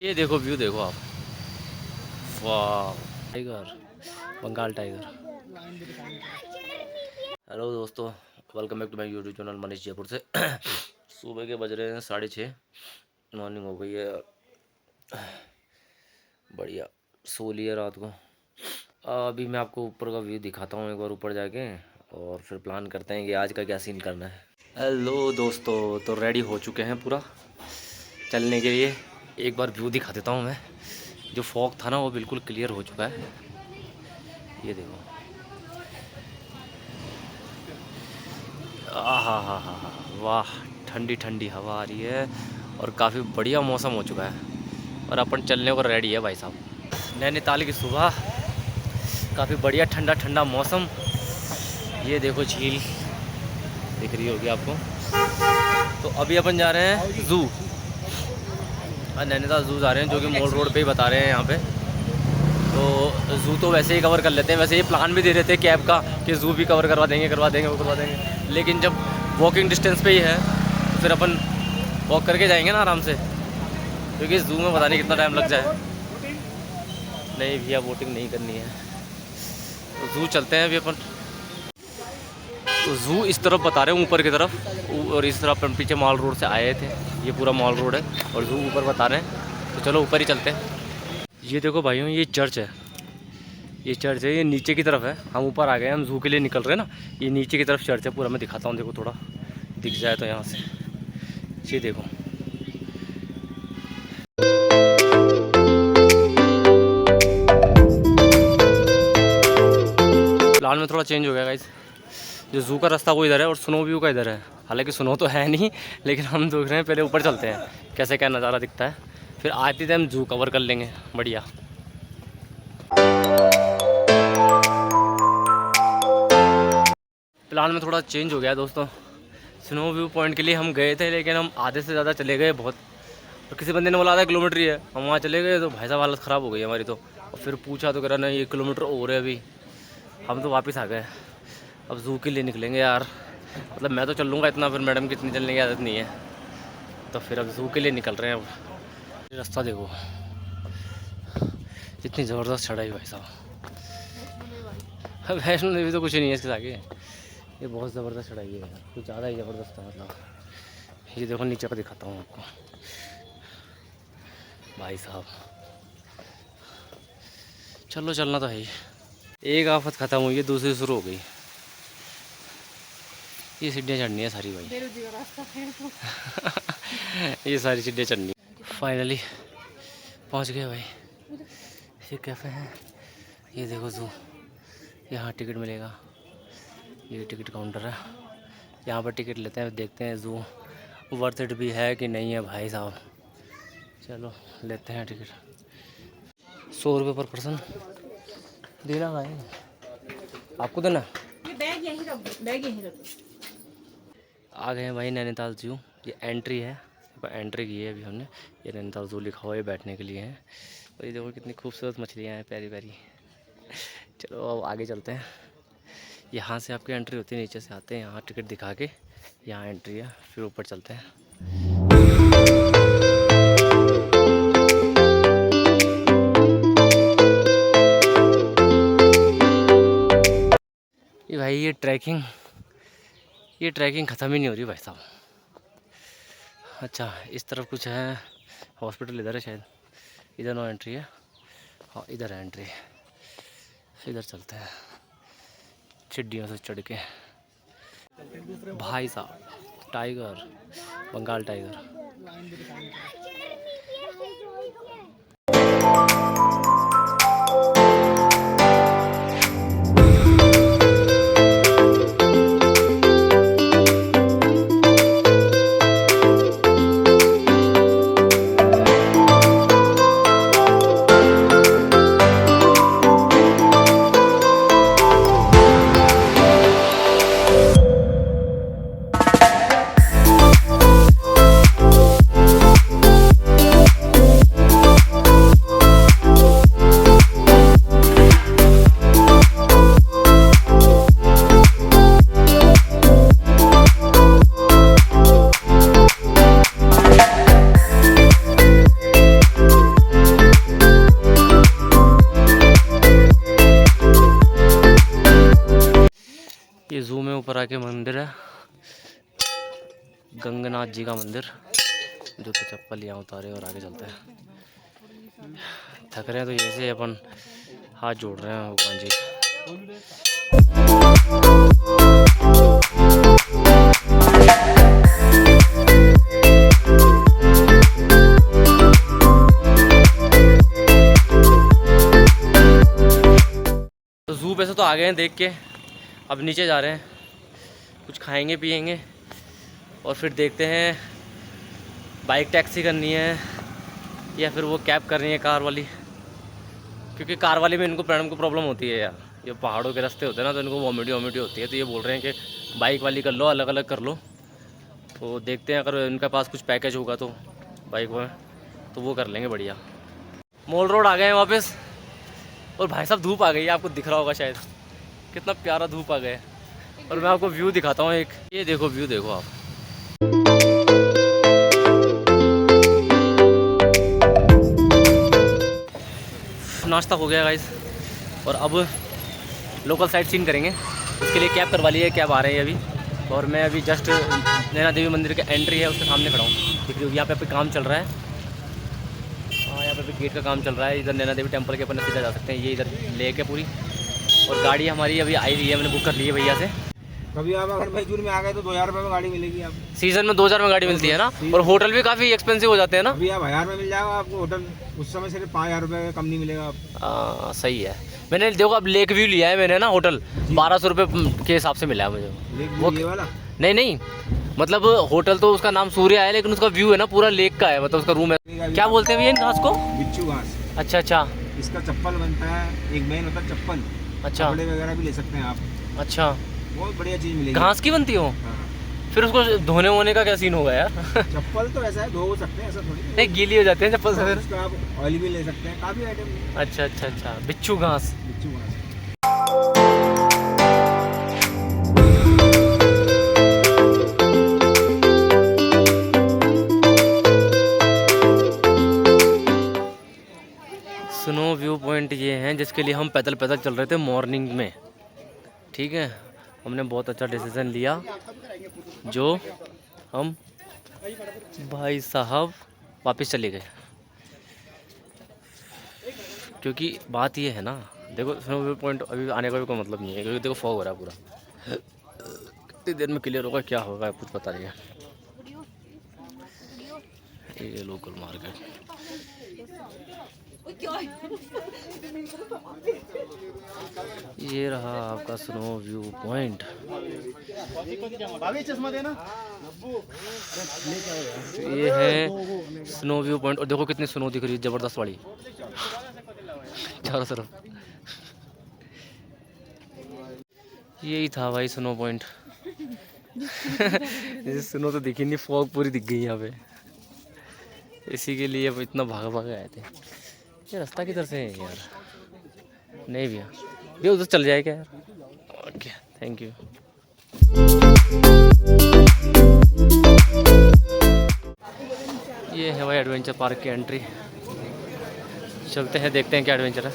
ये देखो व्यू देखो आप, वाह टाइगर, बंगाल टाइगर। हेलो दोस्तों, welcome back to my YouTube channel Manish Jaipur से। सुबह के बज रहे हैं 6:30, मॉर्निंग हो गई है। बढ़िया सो लिया रात को। अभी मैं आपको ऊपर का व्यू दिखाता हूँ एक बार ऊपर जाके, और फिर प्लान करते हैं कि आज का क्या सीन करना है। हेलो दोस्तों, तो रेडी हो चुके हैं पूरा चलने के लिए। एक बार व्यू दिखा देता हूँ मैं। जो फॉग था ना वो बिल्कुल क्लियर हो चुका है, ये देखो। हा, वाह, ठंडी ठंडी हवा आ रही है और काफ़ी बढ़िया मौसम हो चुका है और अपन चलने को रेडी है भाई साहब। नैनीताल की सुबह, काफ़ी बढ़िया ठंडा ठंडा मौसम। ये देखो झील दिख रही होगी आपको। तो अभी अपन जा रहे हैं ज़ू, नैनीताल ज़ू जा रहे हैं, जो कि मॉल रोड पे ही बता रहे हैं यहाँ पे। तो ज़ू तो वैसे ही कवर कर लेते हैं, वैसे ये प्लान भी दे रहे थे कैब का कि ज़ू भी कवर करवा देंगे वो करवा देंगे, लेकिन जब वॉकिंग डिस्टेंस पे ही है तो फिर अपन वॉक करके जाएंगे ना आराम से, क्योंकि ज़ू में पता नहीं कितना टाइम लग जाए। नहीं भैया, बोटिंग नहीं करनी है, तो ज़ू चलते हैं अभी अपन। तो ज़ू इस तरफ बता रहे हैं, ऊपर की तरफ, और इस तरफ अपन पीछे मॉल रोड से आए थे। ये पूरा मॉल रोड है और ज़ू ऊपर बता रहे हैं, तो चलो ऊपर ही चलते हैं। ये देखो भाइयों, ये चर्च है, ये चर्च है, ये नीचे की तरफ है। हम ऊपर आ गए, हम ज़ू के लिए निकल रहे हैं ना। ये नीचे की तरफ चर्च है पूरा, मैं दिखाता हूँ, देखो थोड़ा दिख जाए तो यहाँ से। ये देखो, प्लान में थोड़ा चेंज हो गया गाइस। जो ज़ू का रास्ता वो इधर है और स्नो व्यू का इधर है। हालांकि स्नो तो है नहीं, लेकिन हम देख रहे हैं पहले ऊपर चलते हैं कैसे क्या नज़ारा दिखता है, फिर आते टाइम ज़ू कवर कर लेंगे। बढ़िया। प्लान में थोड़ा चेंज हो गया दोस्तों। स्नो व्यू पॉइंट के लिए हम गए थे, लेकिन हम आधे से ज़्यादा चले गए बहुत, और किसी बंदे ने बोला आधा किलोमीटर ही है। हम वहाँ चले गए तो भाई साहब हालत ख़राब हो गई हमारी तो। और फिर पूछा तो कह रहा नहीं 1 किलोमीटर और है अभी। हम तो वापस आ गए, अब ज़ू के लिए निकलेंगे यार। मतलब मैं तो चल लूँगा इतना, फिर मैडम की इतनी चलने की आदत नहीं है, तो फिर अब ज़ू के लिए निकल रहे हैं। अब रास्ता देखो, इतनी ज़बरदस्त चढ़ाई भाई साहब। वैष्णो देवी तो कुछ नहीं है इसके आगे, ये बहुत ज़बरदस्त चढ़ाई है, कुछ ज़्यादा ही ज़बरदस्त है। मतलब ये देखो, नीचे का दिखाता हूँ आपको भाई साहब। चलो चलना तो है ही। एक आफत ख़त्म हुई है, दूसरी शुरू हो गई। ये सीढ़ियाँ चढ़नी है सारी भाई। ये सारी सीढ़ियाँ चढ़नी। फाइनली पहुंच गए भाई। ये कैफ़े है, ये देखो ज़ू। यहाँ टिकट मिलेगा, ये टिकट काउंटर है, यहाँ पर टिकट लेते हैं, देखते हैं ज़ू वर्थ इट भी है कि नहीं है भाई साहब। चलो लेते हैं टिकट। 100 रुपये पर पर्सन देना भाई, आपको देना। बैग यहीं रख दो, बैग यहीं रख दो। आ गए हैं भाई नैनीताल ज़ू। ये एंट्री है, एंट्री की है अभी हमने। ये नैनीताल ज़ू लिखा हुआ है, बैठने के लिए है। और ये देखो कितनी खूबसूरत मछलियाँ हैं, प्यारी प्यारी। चलो अब आगे चलते हैं। यहाँ से आपकी एंट्री होती है, नीचे से आते हैं, यहाँ टिकट दिखा के यहाँ एंट्री है, फिर ऊपर चलते हैं। ये भाई ये ट्रैकिंग ख़त्म ही नहीं हो रही भाई साहब। अच्छा इस तरफ कुछ है, हॉस्पिटल इधर है शायद। इधर नो एंट्री है, हाँ इधर है एंट्री। इधर चलते हैं सीढ़ियों से चढ़ के। भाई साहब टाइगर, बंगाल टाइगर। पर आके मंदिर है, गंगनाथ जी का मंदिर। जूते चप्पल यहाँ उतारे और आगे चलते हैं। थक रहे हैं तो यहीं से अपन हाथ जोड़ रहे हैं भगवान जी। तो ज़ू पे से तो आ गए हैं देख के, अब नीचे जा रहे हैं, कुछ खाएंगे पिएंगे और फिर देखते हैं बाइक टैक्सी करनी है या फिर वो कैब करनी है कार वाली, क्योंकि कार वाली में इनको मैडम को प्रॉब्लम होती है यार, ये पहाड़ों के रास्ते होते हैं ना तो इनको वॉमिटी होती है, तो ये बोल रहे हैं कि बाइक वाली कर लो, अलग अलग कर लो। तो देखते हैं अगर इनके पास कुछ पैकेज होगा तो बाइक में तो वो कर लेंगे बढ़िया। मॉल रोड आ गए हैं वापस और भाई साहब धूप आ गई है, आपको दिख रहा होगा शायद, कितना प्यारा धूप आ गया है। और मैं आपको व्यू दिखाता हूँ एक, ये देखो व्यू देखो आप। नाश्ता हो गया गाइस और अब लोकल साइट सीन करेंगे, इसके लिए कैब करवा ली है, कैब आ रही है अभी। और मैं अभी जस्ट नैना देवी मंदिर के एंट्री है उसके सामने खड़ा हूँ, दिख रही होगी, यहाँ पे काम चल रहा है। हाँ यहाँ पे गेट का काम चल रहा है, इधर नैना देवी टेम्पल के अपन सीधा जा सकते हैं, ये इधर लेक है पूरी। और गाड़ी हमारी अभी आई हुई है, मैंने बुक कर ली है भैया से। कभी आप अगर भाई जून में आ गए तो 2000 रुपये में गाड़ी मिलेगी आपको। सीजन में 2000 में गाड़ी मिलती है ना, और होटल भी काफ़ी एक्सपेंसिव हो जाते हैं ना। अभी आप 1000 में मिल जाएगा आपको होटल, उस समय सिर्फ 5000 रुपये कम नहीं मिलेगा आपको। सही है। मैंने देखो अब लेक व्यू लिया है मैंने ना, होटल 1200 रुपये के हिसाब से मिला है मुझे। वो ये वाला नहीं मतलब होटल तो उसका नाम सूर्य है, लेकिन उसका व्यू है ना पूरा लेक का है, मतलब उसका रूम है। क्या बोलते हैं भैया इन घास को? बिच्छू घास। अच्छा। इसका चप्पल बनता है, एक मेन होता है चप्पल। अच्छा। कपड़े वगैरह भी ले सकते हैं आप। अच्छा, बहुत बढ़िया चीज़ मिलेगी। घास की बनती हो? हाँ। फिर उसको धोने वोने का क्या सीन होगा यार? चप्पल तो ऐसा है, धो सकते हैं, ऐसा थोड़ी नहीं, गीली हो जाते हैं चप्पल से फिर। उसका आप ऑयल भी ले सकते हैं, काफ़ी आइटम। अच्छा, बिच्छू घास। बिच्छू घास। स्नो व्यू पॉइंट ये हैं जिसके लिए हम पैदल चल रहे थे मॉर्निंग में, ठीक है। हमने बहुत अच्छा डिसीजन लिया, जो हम भाई साहब वापस चले गए, क्योंकि बात ये है ना, देखो स्नो व्यू पॉइंट अभी आने का भी कोई मतलब नहीं है, क्योंकि देखो फॉग हो रहा है पूरा, कितनी देर में क्लियर होगा क्या होगा कुछ पता नहीं है। ये लोकल मार्केट, ये रहा आपका स्नो व्यू पॉइंट। ये है स्नो व्यू पॉइंट और देखो कितनी स्नो दिख रही है, जबरदस्त वाली चारों तरफ। यही था भाई स्नो पॉइंट। स्नो तो दिखी नहीं, फॉग पूरी दिख गई यहाँ पे, इसी के लिए अब इतना भाग आए थे। ये रास्ता किधर से है यार? नहीं भैया, ये उधर चल जाएगा यार। Okay, thank you. ये है भाई एडवेंचर पार्क की एंट्री, चलते हैं देखते हैं क्या एडवेंचर है।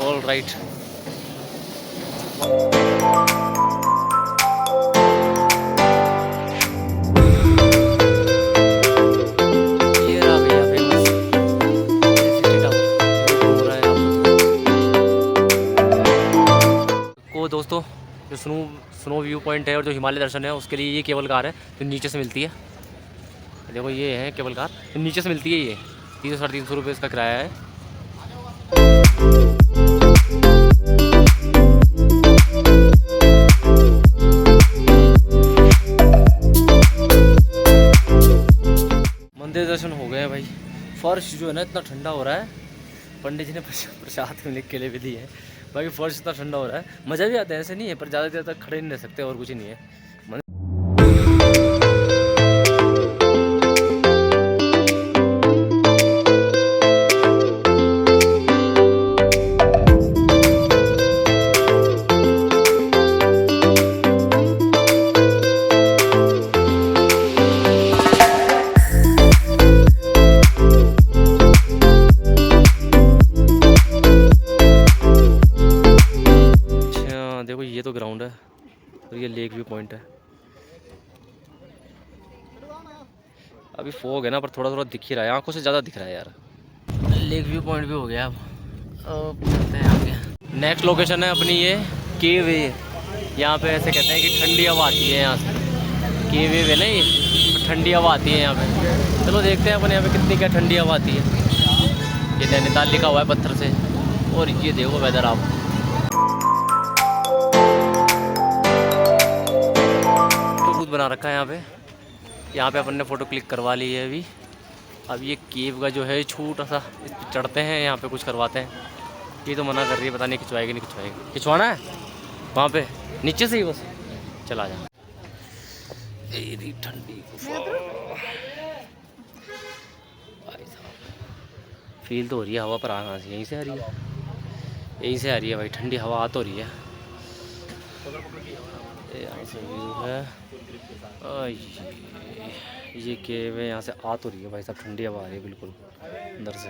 All right. दोस्तों जो स्नो व्यू पॉइंट है और जो हिमालय दर्शन है उसके लिए ये केबल कार है जो नीचे से मिलती है। देखो ये है केबल कार, नीचे से मिलती है, ये 300-350 रुपये इसका किराया है। मंदिर दर्शन हो गए हैं भाई। फर्श जो है ना इतना ठंडा हो रहा है, पंडित जी ने प्रसाद के लिए भी दी है। बाकी फर्श इतना ठंडा हो रहा है, मज़ा भी आता है, ऐसे नहीं है, पर ज़्यादा देर तक खड़े नहीं रह सकते और कुछ नहीं है। लेक व्यू पॉइंट है। अभी फॉग है ना, पर थोड़ा थोड़ा दिख ही रहा है, आंखों से ज़्यादा दिख रहा है यार। लेक व्यू पॉइंट भी हो गया। अब चलते हैं आगे। नेक्स्ट लोकेशन है अपनी ये के वे। यहाँ पे ऐसे कहते हैं कि ठंडी हवा आती है यहाँ से। के वे है ना ये, तो ठंडी हवा आती है यहाँ पे। चलो देखते हैं अपन यहाँ पे कितनी क्या ठंडी हवा आती है। ये नैनीताल लिखा हुआ है पत्थर से। और ये देखो वेदर आप, तो खुद बना रखा है यहाँ पे। यहाँ पे अपन ने फ़ोटो क्लिक करवा ली है अभी। अब ये केव का जो है छोटा सा, इस पे चढ़ते हैं, यहाँ पे कुछ करवाते हैं। ये तो मना कर रही है, पता नहीं खिंचवाएगी नहीं खिंचवाएगी। खिंचवाना है वहाँ पे नीचे से ही बस, चला जा। तेरी ठंडी फील तो हो रही है हवा पर आना से, यहीं से आ रही है, यहीं से आ रही है भाई ठंडी हवा आ तो रही है। यहाँ से व्यू है, ये केव है, यहाँ से आ तो रही है भाई साहब ठंडी हवा आ रही है बिल्कुल अंदर से।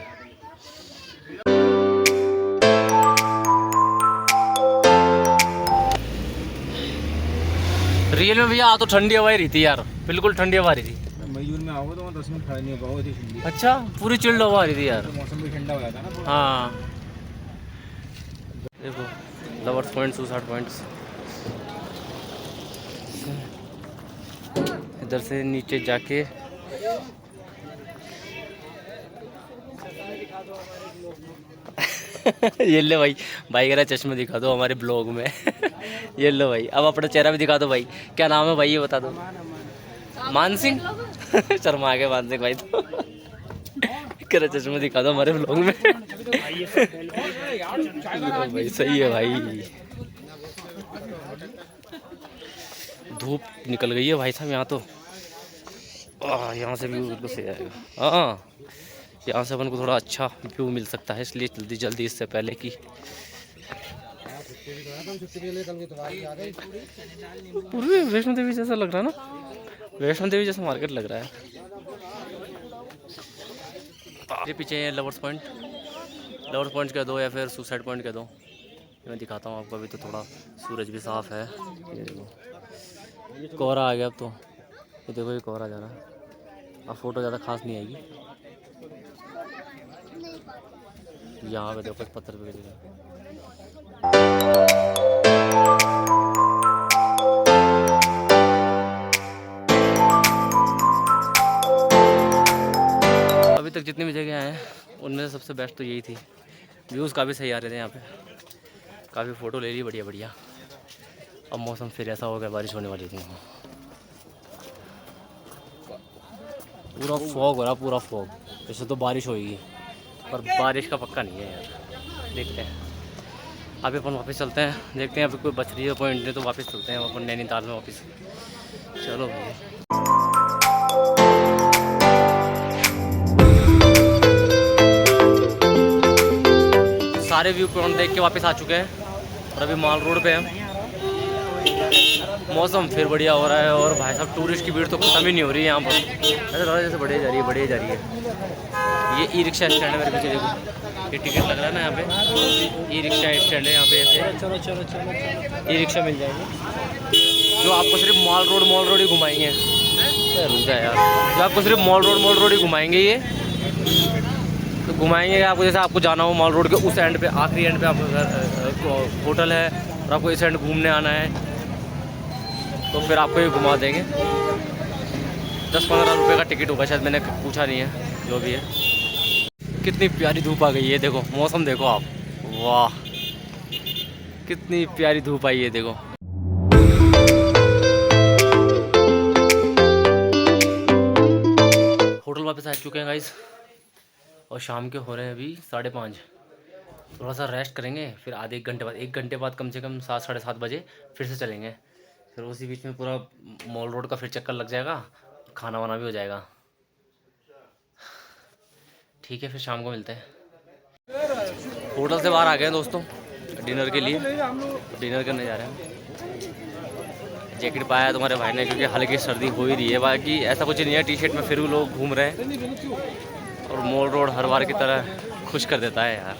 रियल में भैया आ तो ठंडी हवा ही रही थी यार, बिल्कुल ठंडी हवा आ रही थी। मई जून में आओगे तो वहाँ 10 मिनट खड़ा नहीं हो पाओगे, ठंडी। अच्छा, पूरी चिल्ड हवा आ रही थी यार, तो मौसम भी ठंडा हो जाता है ना। हाँ देखो लवर्स पॉइंट, सुसाइड पॉइंट्स। इधर से नीचे जाके ये लो भाई, भाई कह रहा चश्मे दिखा दो हमारे ब्लॉग में। ये लो भाई, अब अपना चेहरा भी दिखा दो भाई। क्या नाम है भाई ये बता दो। मान सिंह। शर्मा गए मान सिंह भाई तो। कह रहा चश्मे दिखा दो हमारे ब्लॉग में। भाई सही है भाई। धूप निकल गई है भाई साहब यहाँ तो। यहाँ से व्यू बिल्कुल सही आएगा। हाँ, यहाँ से अपन को थोड़ा अच्छा व्यू मिल सकता है, इसलिए जल्दी जल्दी इससे पहले कि पूरी वैष्णो देवी जैसा लग रहा है ना, वैष्णो देवी जैसा मार्केट लग रहा है। ये पीछे है लवर्स पॉइंट, लवर्स पॉइंट कह दो या फिर सुसाइड पॉइंट कह दो। मैं दिखाता हूँ आपको। अभी तो थोड़ा सूरज भी साफ है, ये देखो कोहरा आ गया अब तो। ये देखो ये कोहरा जा रहा है। अब फोटो ज़्यादा खास नहीं आएगी। यहाँ पे देखो पत्थर पे गिरेगा। अभी तक जितनी भी जगह आए हैं उनमें से सबसे बेस्ट तो यही थी। व्यूज़ काफ़ी सही आ रहे थे यहाँ पे, काफ़ी फ़ोटो ले ली बढ़िया बढ़िया। अब मौसम फिर ऐसा हो गया, बारिश होने वाली थी। पूरा फॉग हो रहा, पूरा फॉग। वैसे तो बारिश होगी पर बारिश का पक्का नहीं है यार, देखते हैं। अभी अपन वापस चलते हैं, देखते हैं अभी कोई बच रही है पॉइंट नहीं तो वापस चलते हैं अपन नैनीताल में वापस। चलो भाई, सारे व्यू पॉइंट देख के वापस आ चुके हैं और अभी माल रोड पे हैं। मौसम फिर बढ़िया हो रहा है और भाई साहब टूरिस्ट की भीड़ तो खत्म ही नहीं हो रही है यहाँ पर। ऐसा लग रहा है जैसे बढ़े जा रही है, बढ़े जा रही है। ये ई रिक्शा स्टैंड है मेरे पीछे देखो, ये टिकट लग रहा है ना यहाँ पे। ई रिक्शा स्टैंड है यहाँ पे, ऐसे चलो चलो चलो ई रिक्शा मिल जाएगी जो आपको सिर्फ मॉल रोड ही घुमाएंगे। रुक जा यार, जो आपको सिर्फ मॉल रोड ही घुमाएंगे। ये तो घुमाएंगे आपको, जैसे आपको जाना हो मॉल रोड के उस एंड पे, आखिरी एंड पे आपका घर होटल है और आपको इस एंड घूमने आना है तो फिर आपको ये घुमा देंगे। 10-15 रुपये का टिकट होगा शायद, मैंने पूछा नहीं है, जो भी है। कितनी प्यारी धूप आ गई है, देखो मौसम देखो आप, वाह कितनी प्यारी धूप आई है देखो। होटल वापस आ चुके हैं गाइस और शाम के हो रहे हैं अभी 5:30। थोड़ा सा रेस्ट करेंगे, फिर आधे 1 घंटे बाद कम से कम 7-7:30 बजे फिर से चलेंगे। फिर उसी बीच में पूरा मॉल रोड का फिर चक्कर लग जाएगा, खाना वाना भी हो जाएगा। ठीक है, फिर शाम को मिलते हैं। होटल से बाहर आ गए हैं दोस्तों डिनर के लिए, डिनर करने जा रहे हैं। जैकेट पाया तुम्हारे भाई ने क्योंकि हल्की सर्दी हो ही रही है, बाकी ऐसा कुछ नहीं है। टी शर्ट में फिर भी लोग घूम रहे हैं और मॉल रोड हर बार की तरह खुश कर देता है यार।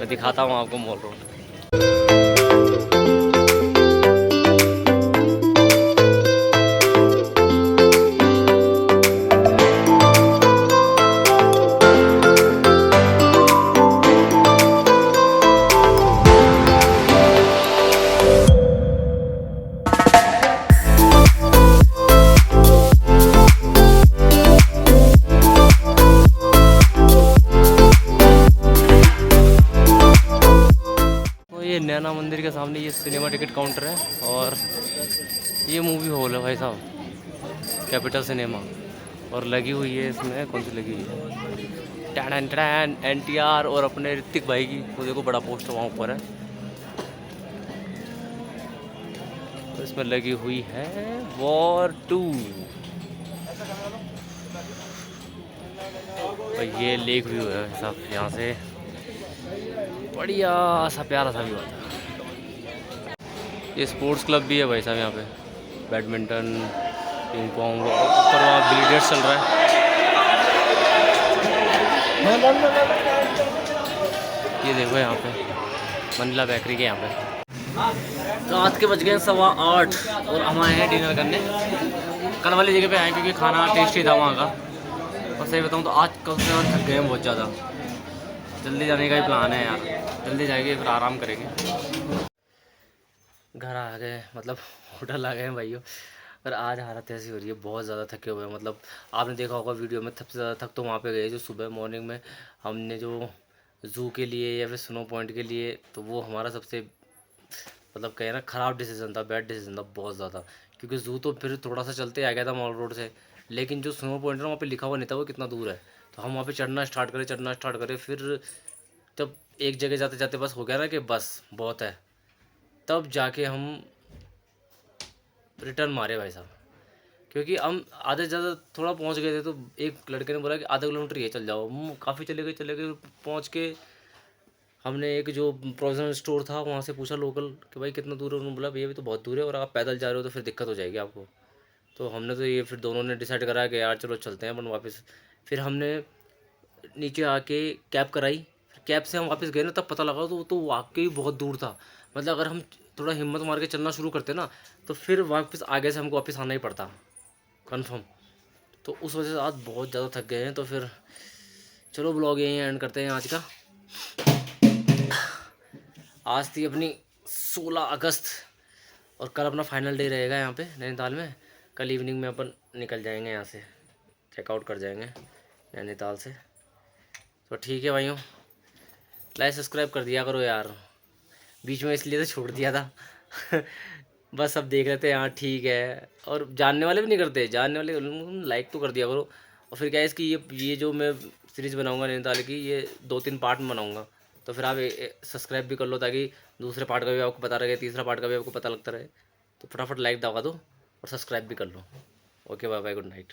मैं दिखाता हूँ आपको मॉल रोड। नैना मंदिर के सामने ये सिनेमा टिकट काउंटर है और ये मूवी हॉल है भाई साहब, कैपिटल सिनेमा। और लगी हुई है इसमें, कौन सी लगी हुई है, टैन टैन NTR और अपने ऋतिक भाई की, वो देखो बड़ा पोस्टर वहाँ ऊपर है। तो इसमें लगी हुई है वॉर 2। और ये लेक व्यू है साहब, यहाँ से बढ़िया सा प्यारा सा व्यू आता है। ये स्पोर्ट्स क्लब भी है भाई साहब, यहाँ पे बैडमिंटन, पिंग पोंग, ऊपर वहाँ बिलियर्ड्स चल रहा है। ये देखो यहाँ पे मंडला बेकरी के यहाँ पे रात के बज गए 8:15 और हम आए हैं डिनर करने। कल वाली जगह पे आए क्योंकि खाना टेस्टी था वहाँ का। और सही बताऊँ तो आज कल से थक गए हैं बहुत ज़्यादा। जल्दी जाने का ही प्लान है यार, जल्दी जाएंगे फिर आराम करेंगे। घर आ गए, मतलब होटल आ गए हैं भाइयों। पर आज हालत ऐसी हो रही है, बहुत ज़्यादा थके हुए हैं। मतलब आपने देखा होगा वीडियो में, सबसे ज़्यादा थक तो वहाँ पे गए जो सुबह मॉर्निंग में हमने जो ज़ू के लिए या फिर स्नो पॉइंट के लिए, तो वो हमारा सबसे मतलब कहे ना ख़राब डिसीज़न था, बैड डिसीज़न था बहुत ज़्यादा। क्योंकि ज़ू तो फिर थोड़ा सा चलते आ गया था मॉल रोड से, लेकिन जो स्नो पॉइंट है वहाँ पे लिखा हुआ नहीं था वो कितना दूर है। तो हम वहाँ पे चढ़ना स्टार्ट करें, फिर तब एक जगह जाते जाते बस हो गया ना कि बस बहुत है, तब जाके हम रिटर्न मारे भाई साहब। क्योंकि हम आधे से ज़्यादा थोड़ा पहुँच गए थे, तो एक लड़के ने बोला कि आधा किलोमीटर ये चल जाओ। हम काफ़ी चले गए, पहुँच के हमने एक जो प्रोविजनल स्टोर था वहाँ से पूछा लोकल कि भाई कितना दूर है। उन्होंने बोला भैया भी तो बहुत दूर है और आप पैदल जा रहे हो तो फिर दिक्कत हो जाएगी आपको। तो हमने तो ये फिर दोनों ने डिसाइड करा कि यार चलो चलते हैं अपन वापस। फिर हमने नीचे आके कैब कराई, फिर कैब से हम वापस गए ना, तब पता लगा तो वाकई बहुत दूर था। मतलब अगर हम थोड़ा हिम्मत मार के चलना शुरू करते ना, तो फिर वापस आगे से हमको वापस आना ही पड़ता कंफर्म। तो उस वजह से आज बहुत ज़्यादा थक गए हैं। तो फिर चलो ब्लॉग यहीं एंड करते हैं आज का। आज थी अपनी 16 अगस्त और कल अपना फाइनल डे रहेगा यहाँ पे नैनीताल में। कल इवनिंग में अपन निकल जाएंगे यहाँ से, चेकआउट कर जाएंगे नैनीताल से। तो ठीक है भाइयों, लाइक सब्सक्राइब कर दिया करो यार, बीच में इसलिए तो छोड़ दिया था बस अब देख रहे थे हाँ ठीक है। और जानने वाले भी नहीं करते, जानने वाले लाइक तो कर दिया करो। और फिर क्या है इसकी ये जो मैं सीरीज़ बनाऊंगा नैनीताल की, ये 2-3 पार्ट में बनाऊंगा। तो फिर आप सब्सक्राइब भी कर लो ताकि दूसरे पार्ट का भी आपको पता रहे, तीसरा पार्ट का भी आपको पता लगता रहे। तो फटाफट लाइक दबा दो और सब्सक्राइब भी कर लो। Okay bye bye, good night.